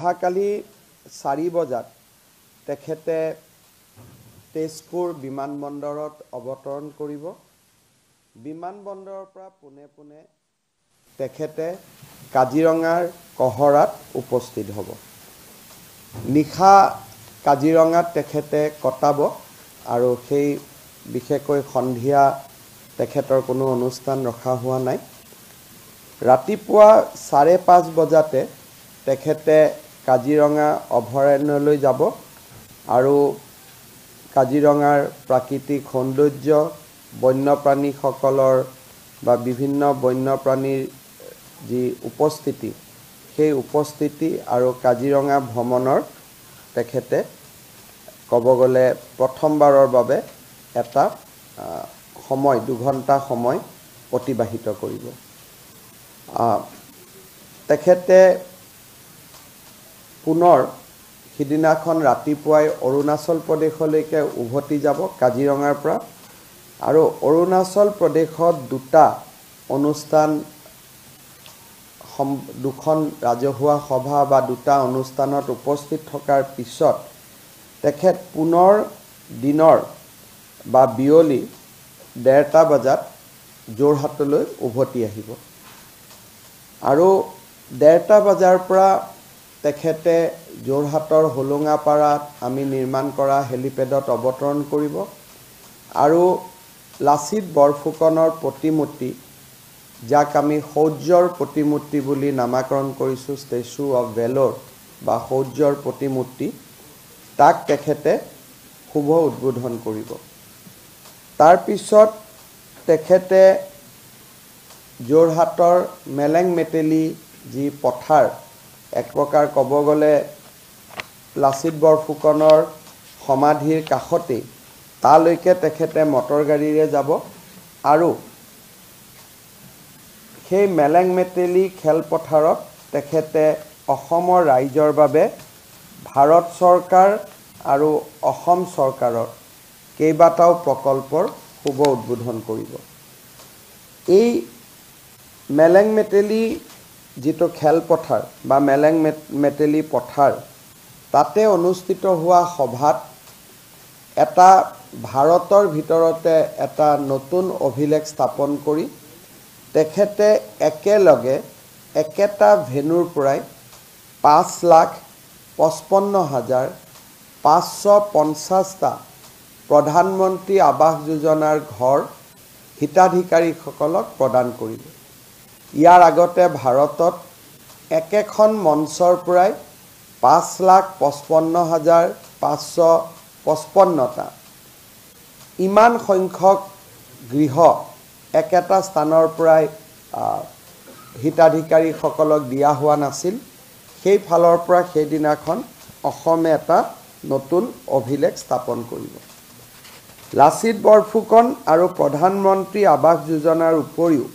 অহাকালি 4 বজাত তেখেতে তেজপুৰ বিমানবন্দৰত অৱতৰণ কৰিব। বিমানবন্দৰৰ পৰা পোনে পোনে তেখেতে কাজিৰঙাৰ কহৰাত উপস্থিত হ'ব। নিশা কাজিৰঙাত তেখেতে কটাব আৰু সেই বিশেষকৈ সন্ধিয়া তেখেতৰ কোনো অনুষ্ঠান ৰখা হোৱা নাই। ৰাতিপুৱা 5:30 বজাতে তেখেতে কাজিৰঙা অভয়াৰণ্যলৈ যাব আৰু কাজিৰঙাৰ প্ৰাকৃতিক সৌন্দৰ্য, বন্যপ্ৰাণীসকলৰ বা বিভিন্ন বন্যপ্ৰাণীৰ যি উপস্থিতি, সেই উপস্থিতি আৰু কাজিৰঙা ভ্ৰমণৰ তেখেতে ক'ব গ'লে প্ৰথমবাৰৰ বাবে এটা সময় 2 ঘণ্টা সময় অতিবাহিত কৰিব। তেখেতে পুনৰ সিদিনাখন ৰাতিপুৱাই অৰুণাচল প্ৰদেশলৈকে উভতি যাব কাজিৰঙাৰ পৰা আৰু অৰুণাচল প্ৰদেশত 2টা অনুষ্ঠান, 2খন ৰাজহুৱা সভা বা 2টা অনুষ্ঠানত উপস্থিত থকাৰ পিছত তেখেত পুনৰ দিনৰ বা বিয়লি 1:30 বজাত যোৰহাটলৈ উভতি আহিব আৰু 1:30 বজাৰ পৰা তেখেতে যোৰহাটৰ হোলোঙাপাৰাত আমি নিৰ্মাণ কৰা হেলিপেডত অৱতৰণ কৰিব আৰু লাচিত বৰফুকনৰ প্ৰতিমূৰ্তি, যাক আমি শৌৰ্যৰ প্ৰতিমূৰ্তি বুলি নামাকৰণ কৰিছোঁ, ষ্টেচু অফ ভেল'ৰ বা শৌৰ্যৰ প্ৰতিমূৰ্তি, তাক তেখেতে শুভ উদ্বোধন কৰিব। তাৰ পিছত তেখেতে যোৰহাটৰ মেলেং মেটেলি যি পথাৰ, এক প্ৰকাৰ ক'ব গ'লে লাচিত বৰফুকনৰ সমাধিৰ কাষতেই, তালৈকে তেখেতে মটৰ গাড়ীৰে যাব আৰু সেই মেলেং মেটেলি খেলপথাৰত তেখেতে অসমৰ ৰাইজৰ বাবে ভাৰত চৰকাৰ আৰু অসম চৰকাৰৰ কেইবাটাও প্ৰকল্পৰ শুভ উদ্বোধন কৰিব। এই মেলেং মেটেলি যিটো খেলপথাৰ বা মেলেং মেটেলি পথাৰ, তাতে অনুষ্ঠিত হোৱা সভাত এটা ভাৰতৰ ভিতৰতে এটা নতুন অভিলেখ স্থাপন কৰি তেখেতে একেলগে একেটা ভেনুৰ পৰাই 5,55,550টা প্ৰধানমন্ত্ৰী আৱাস যোজনাৰ ঘৰ হিতাধিকাৰীসকলক প্ৰদান কৰিব। ইয়াৰ আগতে ভাৰতত একেখন মঞ্চৰ পৰাই 5,55,555টা ইমান সংখ্যক গৃহ একেটা স্থানৰ পৰাই হিতাধিকাৰীসকলক দিয়া হোৱা নাছিল। সেই ফালৰ পৰা সেইদিনাখন অসমে এটা নতুন অভিলেখ স্থাপন কৰিব। লাচিত বৰফুকন আৰু প্ৰধানমন্ত্ৰী আৱাস যোজনাৰ উপৰিও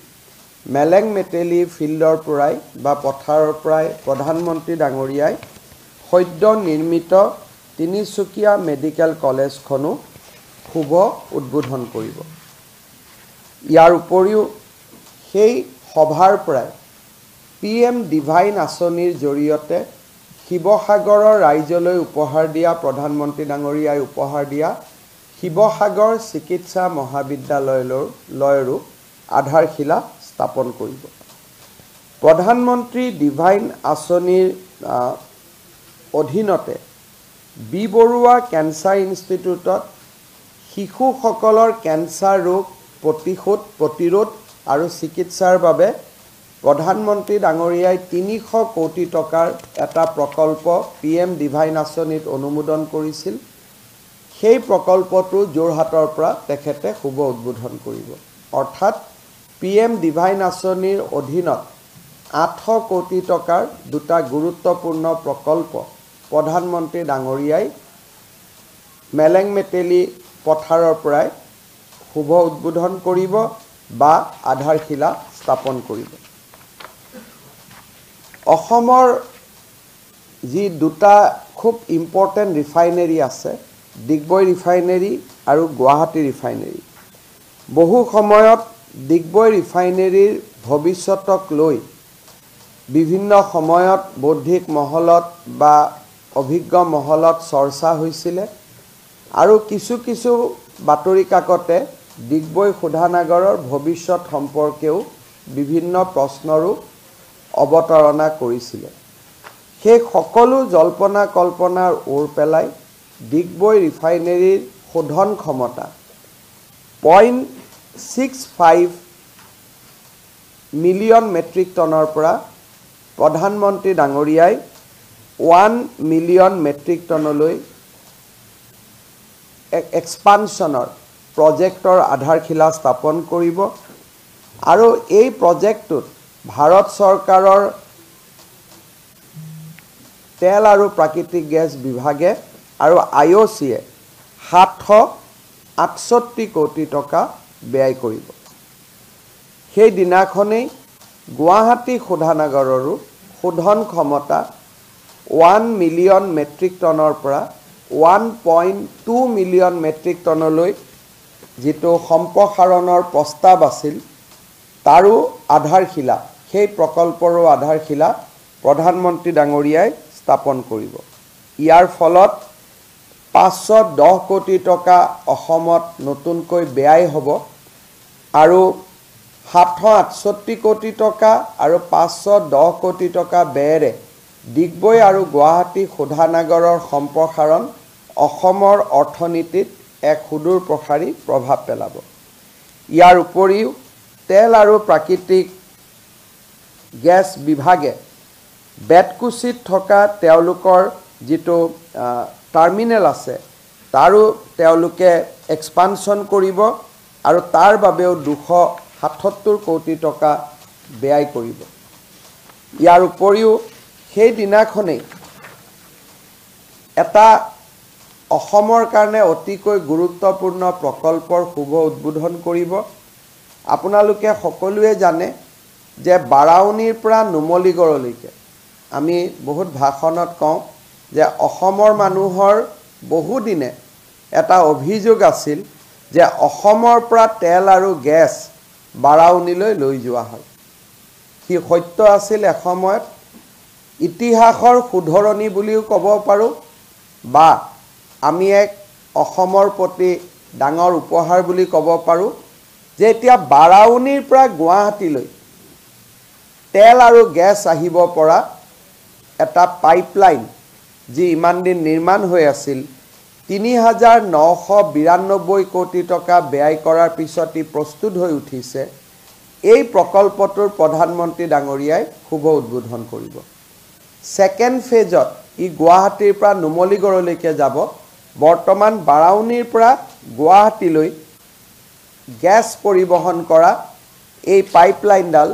মেলেং মেটেলি ফিল্ডৰ পৰাই বা পথাৰৰ পৰাই প্ৰধানমন্ত্ৰী ডাঙৰীয়াই সদ্য নিৰ্মিত তিনিচুকীয়া মেডিকেল কলেজখনো শুভ উদ্বোধন কৰিব। ইয়াৰ উপৰিও সেই সভাৰ পৰাই PM ডিভাইন আঁচনিৰ জৰিয়তে শিৱসাগৰৰ ৰাইজলৈ উপহাৰ দিয়া, প্ৰধানমন্ত্ৰী ডাঙৰীয়াই উপহাৰ দিয়া শিৱসাগৰ চিকিৎসা মহাবিদ্যালয়ৰো আধাৰশিলা স্থাপন কৰিব। প্ৰধানমন্ত্ৰী ডিভাইন আঁচনিৰ অধীনতে বি বৰুৱা কেঞ্চাৰ ইনষ্টিটিউটত শিশুসকলৰ কেঞ্চাৰ ৰোগ প্ৰতিৰোধ আৰু চিকিৎসাৰ বাবে প্ৰধানমন্ত্ৰী ডাঙৰীয়াই 300 কোটি টকাৰ এটা প্ৰকল্প PM ডিভাইন আঁচনিত অনুমোদন কৰিছিল। সেই প্ৰকল্পটো যোৰহাটৰ পৰা তেখেতে শুভ উদ্বোধন কৰিব। অৰ্থাৎ PM ডিভাইন আঁচনিৰ অধীনত 800 কোটি টকাৰ 2টা গুৰুত্বপূৰ্ণ প্ৰকল্প প্ৰধানমন্ত্ৰী ডাঙৰীয়াই মেলেং মেটেলি পথাৰৰ পৰাই শুভ উদ্বোধন কৰিব বা আধাৰশিলা স্থাপন কৰিব। অসমৰ যি 2টা খুব ইম্পৰ্টেণ্ট ৰিফাইনেৰী আছে, ডিগবৈ ৰিফাইনেৰী আৰু গুৱাহাটী ৰিফাইনেৰী, বহু সময়ত ডিগবৈ ৰিফাইনেৰীৰ ভৱিষ্যতক লৈ বিভিন্ন সময়ত বৌদ্ধিক মহলত বা অভিজ্ঞ মহলত চৰ্চা হৈছিলে আৰু কিছু কিছু বাতৰি কাকতে ডিগবৈ শোধানাগাৰৰ ভৱিষ্যত সম্পৰ্কেও বিভিন্ন প্ৰশ্নৰো অৱতাৰণা কৰিছিলে। সেই সকলো জল্পনা কল্পনাৰ ওৰ পেলাই ডিগবৈ ৰিফাইনেৰীৰ শোধন ক্ষমতা 0.65 মিলিয়ন মেট্ৰিক টনৰ পৰা প্ৰধানমন্ত্ৰী ডাঙৰীয়াই 1 মিলিয়ন মেট্ৰিক টনলৈ এক্সপানশ্যনৰ প্ৰজেক্টৰ আধাৰশিলা স্থাপন কৰিব আৰু এই প্ৰজেক্টটোত ভাৰত চৰকাৰৰ তেল আৰু প্ৰাকৃতিক গেছ বিভাগে আৰু IOCয়ে 768 কোটি টকা ব্যয় কৰিব। সেই দিনাখনেই গুৱাহাটী শোধানাগাৰৰো শোধন ক্ষমতা 1 মিলিয়ন মেট্ৰিক টনৰ পৰা 1.2 মিলিয়ন মেট্ৰিক টনলৈ যিটো সম্প্ৰসাৰণৰ প্ৰস্তাৱ আছিল তাৰো আধাৰশিলা সেই প্ৰকল্পৰো আধাৰশিলা প্ৰধানমন্ত্ৰী ডাঙৰীয়াই স্থাপন কৰিব। ইয়াৰ ফলত 510 কোটি টকা অসমত নতুনকৈ ব্যয় হ'ব আৰু 768 কোটি টকা আৰু 510 কোটি টকা ব্যয়েৰে ডিগবৈ আৰু গুৱাহাটী শোধানাগাৰৰ সম্প্ৰসাৰণ অসমৰ অৰ্থনীতিত এক সুদূৰ প্ৰসাৰী প্ৰভাৱ পেলাব। ইয়াৰ উপৰিও তেল আৰু প্ৰাকৃতিক গেছ বিভাগে বেতকুছিত থকা তেওঁলোকৰ যিটো টাৰ্মিনেল আছে তাৰো তেওঁলোকে এক্সপানশ্যন কৰিব আৰু তাৰ বাবেও 277 কোটি টকা ব্যয় কৰিব। ইয়াৰ উপৰিও সেই দিনাখনেই এটা অসমৰ কাৰণে অতিকৈ গুৰুত্বপূৰ্ণ প্ৰকল্পৰ শুভ উদ্বোধন কৰিব। আপোনালোকে সকলোৱে জানে যে বাৰাউনীৰ পৰা নুমলীগড়লৈকে আমি বহুত ভাষণত কওঁ যে অসমৰ মানুহৰ বহুদিনে এটা অভিযোগ আছিল যে অসমৰ পৰা তেল আৰু গেছ বাৰাউনীলৈ লৈ যোৱা হয়। সি সত্য আছিল এসময়ত, ইতিহাসৰ শুধৰণি বুলিও ক'ব পাৰোঁ বা আমি এক অসমৰ প্ৰতি ডাঙৰ উপহাৰ বুলি ক'ব পাৰোঁ যে এতিয়া বাৰাউনীৰ পৰা গুৱাহাটীলৈ তেল আৰু গেছ আহিব পৰা এটা পাইপলাইন যি ইমান দিন নিৰ্মাণ হৈ আছিল 3,992 কোটি টকা ব্যয় কৰাৰ পিছত ই প্ৰস্তুত হৈ উঠিছে। এই প্ৰকল্পটোৰ প্ৰধানমন্ত্ৰী ডাঙৰীয়াই শুভ উদ্বোধন কৰিব। ছেকেণ্ড ফেজত ই গুৱাহাটীৰ পৰা নুমলীগড়লৈকে যাব। বৰ্তমান বাৰাউনীৰ পৰা গুৱাহাটীলৈ গেছ পৰিবহণ কৰা এই পাইপলাইনডাল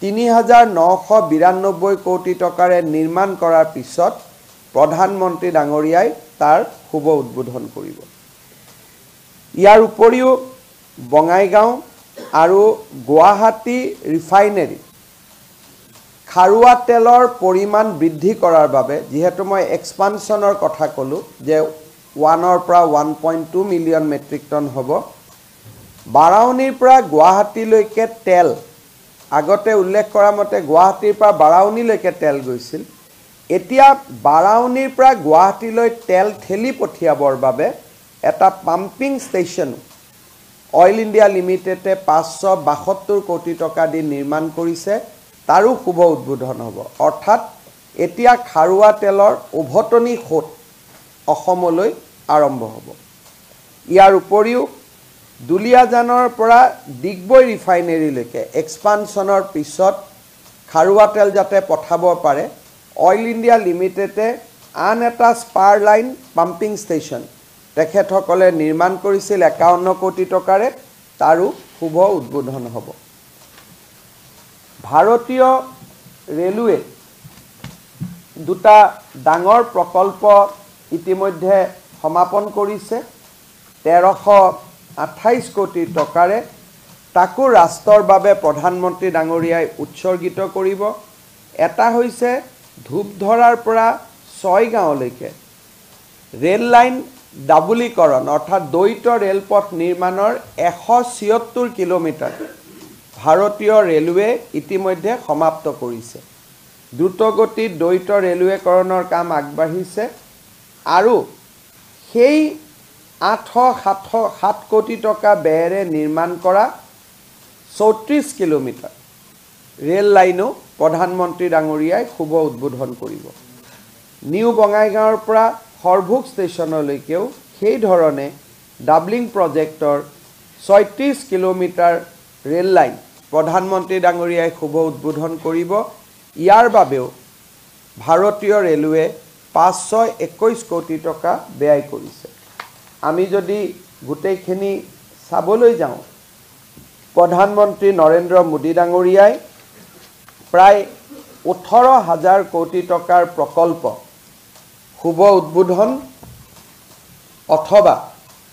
3,992 কোটি টকাৰে নিৰ্মাণ কৰাৰ পিছত প্ৰধানমন্ত্ৰী ডাঙৰীয়াই তাৰ শুভ উদ্বোধন কৰিব। ইয়াৰ উপৰিও বঙাইগাঁও আৰু গুৱাহাটী ৰিফাইনেৰী খাৰুৱা তেলৰ পৰিমাণ বৃদ্ধি কৰাৰ বাবে, যিহেতু মই এক্সপানশ্যনৰ কথা ক'লোঁ যে 1ৰ পৰা 1.2 মিলিয়ন মেট্ৰিক টন হ'ব, বাৰাউনীৰ পৰা গুৱাহাটীলৈকে তেল আগতে উল্লেখ কৰা মতে গুৱাহাটীৰ পৰা বাৰাউনীলৈকে তেল গৈছিল। এতিয়া বাৰাউনীৰ পৰা গুৱাহাটীলৈ তেল ঠেলি পঠিয়াবৰ বাবে এটা পাম্পিং ষ্টেচন অইল ইণ্ডিয়া লিমিটেডে 572 কোটি টকা দি নিৰ্মাণ কৰিছে, তাৰো শুভ উদ্বোধন হ'ব। অৰ্থাৎ এতিয়া খাৰুৱা তেলৰ উভতনি সোঁত অসমলৈ আৰম্ভ হ'ব। ইয়াৰ উপৰিও দুলীয়াজানৰ পৰা ডিগবৈ ৰিফাইনেৰীলৈকে এক্সপানশ্যনৰ পিছত খাৰুৱা তেল যাতে পঠাব পাৰে, অইল ইণ্ডিয়া লিমিটেডে আন এটা স্পাৰ লাইন পাম্পিং ষ্টেচন তেখেতসকলে নিৰ্মাণ কৰিছিল 51 কোটি টকাৰে, তাৰো শুভ উদ্বোধন হ'ব। ভাৰতীয় ৰেলৱে দুটা ডাঙৰ প্ৰকল্প ইতিমধ্যে সমাপন কৰিছে 1328 কোটি টকাৰে। তাকো ৰাষ্ট্ৰৰ বাবে প্ৰধানমন্ত্ৰী ডাঙৰীয়াই উৎসৰ্গিত কৰিব। এটা হৈছে ধূপধৰাৰ পৰা ছয়গাঁৱলৈকে ৰেল লাইন ডাবুলীকৰণ অৰ্থাৎ দ্বৈত ৰেলপথ নিৰ্মাণৰ 176 কিলোমিটাৰ ভাৰতীয় ৰেলৱে ইতিমধ্যে সমাপ্ত কৰিছে। দ্ৰুতগতিত দ্বৈত ৰেলৱেকৰণৰ কাম আগবাঢ়িছে আৰু সেই 807 কোটি টকা ব্যয়েৰে নিৰ্মাণ কৰা 34 কিলোমিটাৰ ৰেল লাইনো প্ৰধানমন্ত্ৰী ডাঙৰীয়াই শুভ উদ্বোধন কৰিব। নিউ বঙাইগাঁৱৰ পৰা সৰভোগ ষ্টেচনলৈকেও সেই ধৰণে ডাবলিং প্ৰজেক্টৰ 36 কিলোমিটাৰ ৰেল লাইন প্ৰধানমন্ত্ৰী ডাঙৰীয়াই শুভ উদ্বোধন কৰিব। ইয়াৰ বাবেও ভাৰতীয় ৰেলৱে 521 কোটি টকা ব্যয় কৰিছে। আমি যদি গোটেইখিনি চাবলৈ যাওঁ, প্ৰধানমন্ত্ৰী নৰেন্দ্ৰ মোদী ডাঙৰীয়াই প্ৰায় 18,000 কোটি টকাৰ প্ৰকল্প শুভ উদ্বোধন অথবা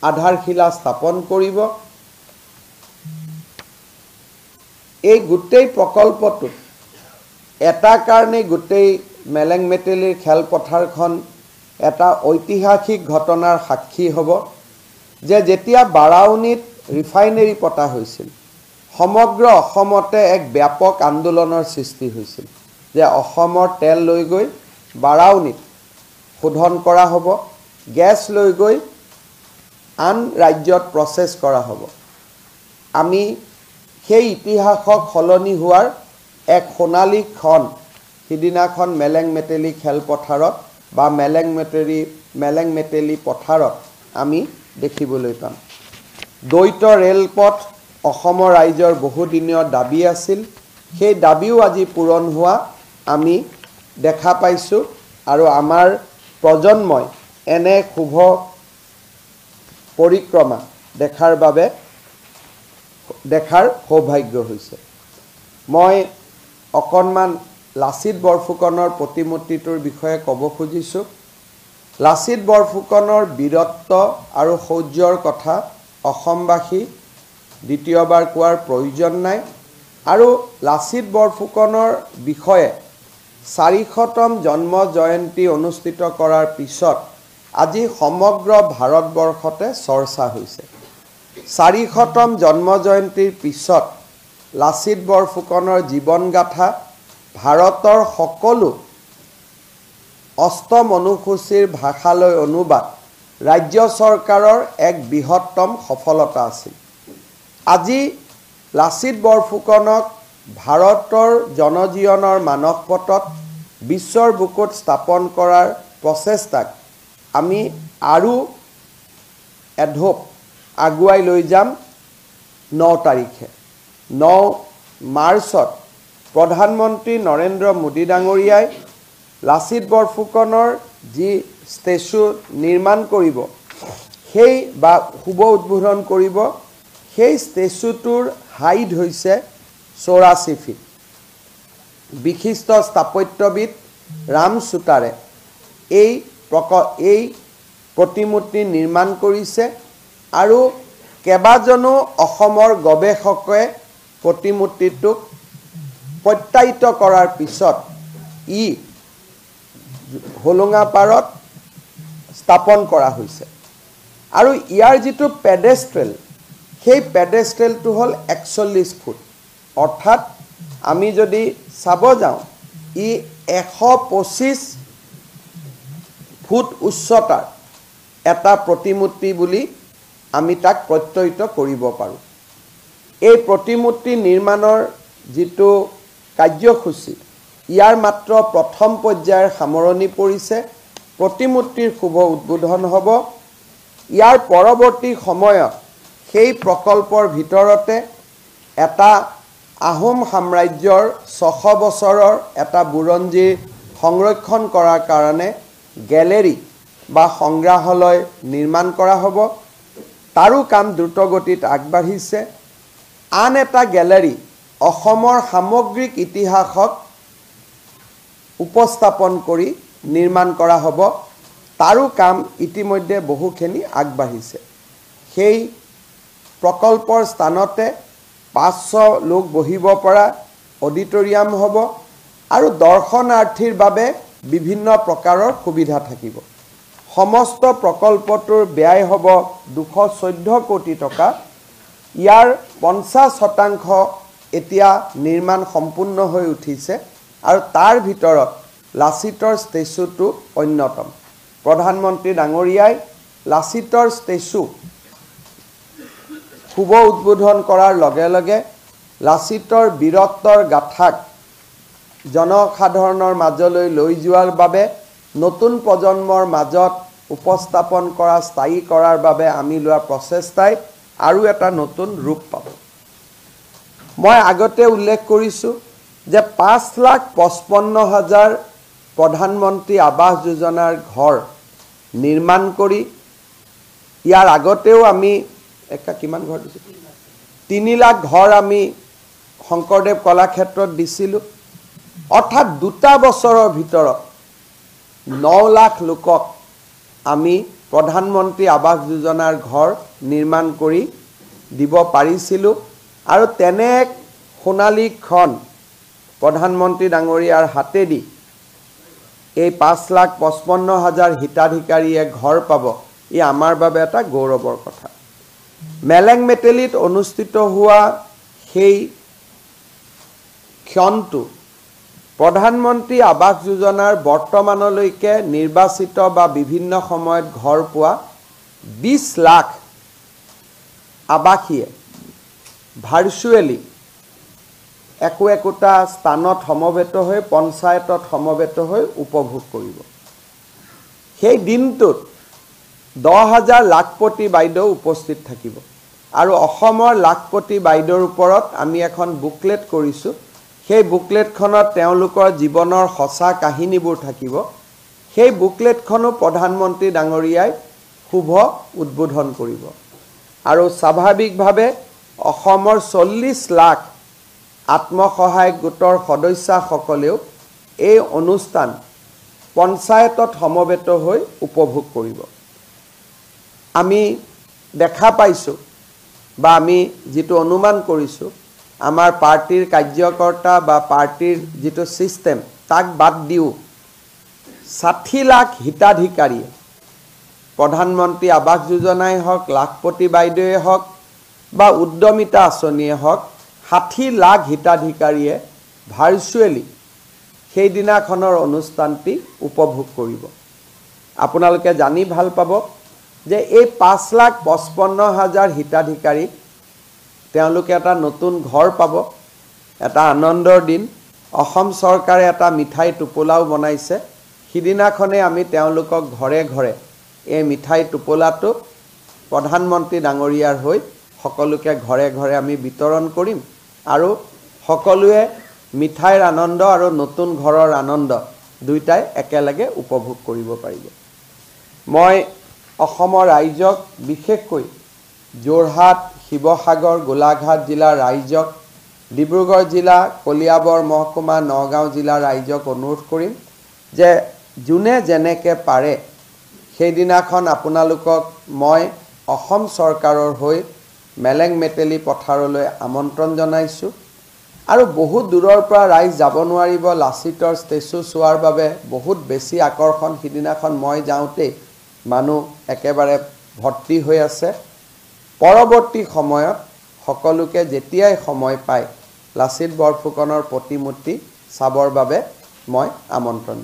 আধাৰশিলা স্থাপন কৰিব। এই গোটেই প্ৰকল্পটোত এটা কাৰণে গোটেই মেলেং মেটেলিৰ খেলপথাৰখন এটা ঐতিহাসিক ঘটনাৰ সাক্ষী হ'ব যে যেতিয়া বাৰাউনীত ৰিফাইনেৰী পতা হৈছিল, সমগ্ৰ অসমতে এক ব্যাপক আন্দোলনৰ সৃষ্টি হৈছিল যে অসমৰ তেল লৈ গৈ বাৰাউনীত শোধন কৰা হ'ব, গেছ লৈ গৈ আন ৰাজ্যত প্ৰচেছ কৰা হ'ব। আমি সেই ইতিহাসক সলনি হোৱাৰ এক সোণালী ক্ষণ সিদিনাখন মেলেং মেটেলি খেলপথাৰত বা মেলেং মেটেলি পথাৰত আমি দেখিবলৈ পাম। দ্বৈত ৰেলপথ অসমৰ ৰাইজৰ বহুদিনীয় দাবী আছিল, সেই দাবীও আজি পূৰণ হোৱা আমি দেখা পাইছোঁ আৰু আমাৰ প্ৰজন্মই এনে শুভ পৰিক্ৰমা দেখাৰ সৌভাগ্য হৈছে। মই অকণমান লাচিত বৰফুকনৰ প্ৰতিমূৰ্তিটোৰ বিষয়ে ক'ব খুজিছোঁ। লাচিত বৰফুকনৰ বীৰত্ব আৰু শৌৰ্যৰ কথা অসমবাসী দ্বিতীয়বাৰ কোৱাৰ প্ৰয়োজন নাই আৰু লাচিত বৰফুকনৰ বিষয়ে 400তম জন্ম জয়ন্তী অনুষ্ঠিত কৰাৰ পিছত আজি সমগ্ৰ ভাৰতবৰ্ষতে চৰ্চা হৈছে। 400তম জন্ম জয়ন্তীৰ পিছত লাচিত বৰফুকনৰ জীৱনগাথা ভাৰতৰ সকলো অষ্টম অনুসূচীৰ ভাষালৈ অনুবাদ ৰাজ্য চৰকাৰৰ এক বৃহত্তম সফলতা আছিল। আজি লাচিত বৰফুকনক ভাৰতৰ জনজীৱনৰ মানসপটত বিশ্বৰ বুকুত স্থাপন কৰাৰ প্ৰচেষ্টাক আমি আৰু এঢোপ আগুৱাই লৈ যাম। 9 তাৰিখে 9 মাৰ্চত প্ৰধানমন্ত্ৰী নৰেন্দ্ৰ মোদী ডাঙৰীয়াই লাচিত বৰফুকনৰ যি ষ্টেচু নিৰ্মাণ কৰিব সেই বা শুভ উদ্বোধন কৰিব, সেই ষ্টেচুটোৰ হাইট হৈছে 84 ফিট। বিশিষ্ট স্থাপত্যবিদ ৰাম চুতাৰে এই প্ৰতিমূৰ্তি নিৰ্মাণ কৰিছে আৰু কেইবাজনো অসমৰ গৱেষকে প্ৰতিমূৰ্তিটোক প্ৰত্যায়িত কৰাৰ পিছত ই হোলোঙাপাৰত স্থাপন কৰা হৈছে আৰু ইয়াৰ যিটো পেডেষ্ট্ৰেল, সেই পেডেষ্ট্ৰেলটো হ'ল 41 ফুট। অৰ্থাৎ আমি যদি চাব যাওঁ ই 125 ফুট উচ্চতাৰ এটা প্ৰতিমূৰ্তি বুলি আমি তাক প্ৰত্যয়িত কৰিব পাৰোঁ। এই প্ৰতিমূৰ্তি নিৰ্মাণৰ যিটো কাৰ্যসূচী, ইয়াৰ মাত্ৰ প্ৰথম পৰ্যায়ৰ সামৰণি পৰিছে। প্ৰতিমূৰ্তিৰ শুভ উদ্বোধন হ'ব। ইয়াৰ পৰৱৰ্তী সময়ত সেই প্ৰকল্পৰ ভিতৰতে এটা আহোম সাম্ৰাজ্যৰ 600 বছৰৰ এটা বুৰঞ্জী সংৰক্ষণ কৰাৰ কাৰণে গেলেৰী বা সংগ্ৰহালয় নিৰ্মাণ কৰা হ'ব। তাৰো কাম দ্ৰুতগতিত আগবাঢ়িছে। আন এটা গেলেৰী অসমৰ সামগ্ৰিক ইতিহাসক উপস্থাপন কৰি নিৰ্মাণ কৰা হ'ব। তাৰো কাম ইতিমধ্যে বহুখিনি আগবাঢ়িছে। সেই প্ৰকল্পৰ স্থানতে 500 লোক বহিব পৰা অডিটৰিয়াম হ'ব আৰু দৰ্শনাৰ্থীৰ বাবে বিভিন্ন প্ৰকাৰৰ সুবিধা থাকিব। সমস্ত প্ৰকল্পটোৰ ব্যয় হ'ব 214 কোটি টকা। ইয়াৰ 50% এতিয়া নিৰ্মাণ সম্পূৰ্ণ হৈ উঠিছে আৰু তাৰ ভিতৰত লাচিতৰ ষ্টেচুটো অন্যতম। প্ৰধানমন্ত্ৰী ডাঙৰীয়াই লাচিতৰ ষ্টেচু শুভ উদ্বোধন কৰাৰ লগে লগে লাচিতৰ বীৰত্বৰ গাথাক জনসাধাৰণৰ মাজলৈ লৈ যোৱাৰ বাবে নতুন প্ৰজন্মৰ মাজত উপস্থাপন কৰা স্থায়ী কৰাৰ বাবে আমি লোৱা প্ৰচেষ্টাই আৰু এটা নতুন ৰূপ পাব। মই আগতে উল্লেখ কৰিছোঁ যে 5,55,000 প্ৰধানমন্ত্ৰী আৱাস যোজনাৰ ঘৰ নিৰ্মাণ কৰি ইয়াৰ আগতেও আমি কিমান ঘৰ দিছোঁ 3 লাখ ঘৰ আমি শংকৰদেৱ কলাক্ষেত্ৰত দিছিলোঁ। অৰ্থাৎ 2 বছৰৰ ভিতৰত 9 লাখ লোকক আমি প্ৰধানমন্ত্ৰী আৱাস যোজনাৰ ঘৰ নিৰ্মাণ কৰি দিব পাৰিছিলোঁ। আৰু তেনে এক সোণালী ক্ষণ প্ৰধানমন্ত্ৰী ডাঙৰীয়াৰ হাতেদি এই 5,55,000 হিতাধিকাৰীয়ে ঘৰ পাব, ই আমাৰ বাবে এটা গৌৰৱৰ কথা। মেলেং মেটেলিত অনুষ্ঠিত হোৱা সেই ক্ষণটো প্ৰধানমন্ত্ৰী আৱাস যোজনাৰ বৰ্তমানলৈকে নিৰ্বাচিত বা বিভিন্ন সময়ত ঘৰ পোৱা 20 লাখ আৱাসীয়ে ভাৰ্চুৱেলি একোটা স্থানত সমবেত হৈ পঞ্চায়তত সমবেত হৈ উপভোগ কৰিব। সেই দিনটোত 10,000 লাখপতি বাইদেউ উপস্থিত থাকিব আৰু অসমৰ লাখপতি বাইদেউৰ ওপৰত আমি এখন বুকলেট কৰিছোঁ। সেই বুকলেটখনত তেওঁলোকৰ জীৱনৰ সঁচা কাহিনীবোৰ থাকিব। সেই বুকলেটখনো প্ৰধানমন্ত্ৰী ডাঙৰীয়াই শুভ উদ্বোধন কৰিব। আৰু স্বাভাৱিকভাৱে অসমৰ 40 লাখ আত্মসহায়ক গোটৰ সদস্যসকলেও এই অনুষ্ঠান পঞ্চায়তত সমবেত হৈ উপভোগ কৰিব। আমি দেখা পাইছোঁ বা আমি যিটো অনুমান কৰিছোঁ, আমাৰ পাৰ্টিৰ কাৰ্যকৰ্তা বা পাৰ্টিৰ যিটো ছিষ্টেম তাক বাদ দিও 60 লাখ হিতাধিকাৰীয়ে প্ৰধানমন্ত্ৰী আৱাস যোজনাই হওক, লাখপতি বাইদেৱে হওক বা উদ্যমিতা আঁচনিয়ে হওক, 60 লাখ হিতাধিকাৰীয়ে ভাৰ্চুৱেলি সেইদিনাখনৰ অনুষ্ঠানটি উপভোগ কৰিব। আপোনালোকে জানি ভাল পাব যে এই 5,55,000 হিতাধিকাৰীক তেওঁলোকে এটা নতুন ঘৰ পাব, এটা আনন্দৰ দিন। অসম চৰকাৰে এটা মিঠাই টোপোলাও বনাইছে। সিদিনাখনে আমি তেওঁলোকক ঘৰে ঘৰে এই মিঠাই টোপোলাটো প্ৰধানমন্ত্ৰী ডাঙৰীয়াৰ হৈ সকলোকে ঘৰে ঘৰে আমি বিতৰণ কৰিম আৰু সকলোৱে মিঠাইৰ আনন্দ আৰু নতুন ঘৰৰ আনন্দ দুইটাই একেলগে উপভোগ কৰিব পাৰিব। মই অসমৰ ৰাইজক, বিশেষকৈ যোৰহাট, শিৱসাগৰ, গোলাঘাট জিলাৰ ৰাইজক, ডিব্ৰুগড় জিলা, কলিয়াবৰ মহকুমা, নগাঁও জিলাৰ ৰাইজক অনুৰোধ কৰিম যে যোনে যেনেকৈ পাৰে সেইদিনাখন আপোনালোকক মই অসম চৰকাৰৰ হৈ মেলেং মেটেলি পথাৰলৈ আমন্ত্ৰণ জনাইছোঁ। আৰু বহুত দূৰৰ পৰা ৰাইজ যাব নোৱাৰিব লাচিতৰ ষ্টেচু চোৱাৰ বাবে। বহুত বেছি আকৰ্ষণ। সিদিনাখন মই যাওঁতেই মানুহ একেবাৰে ভৰ্তি হৈ আছে। পৰৱৰ্তী সময়ত সকলোকে যেতিয়াই সময় পায় লাচিত বৰফুকনৰ প্ৰতিমূৰ্তি চাবৰ বাবে মই আমন্ত্ৰণ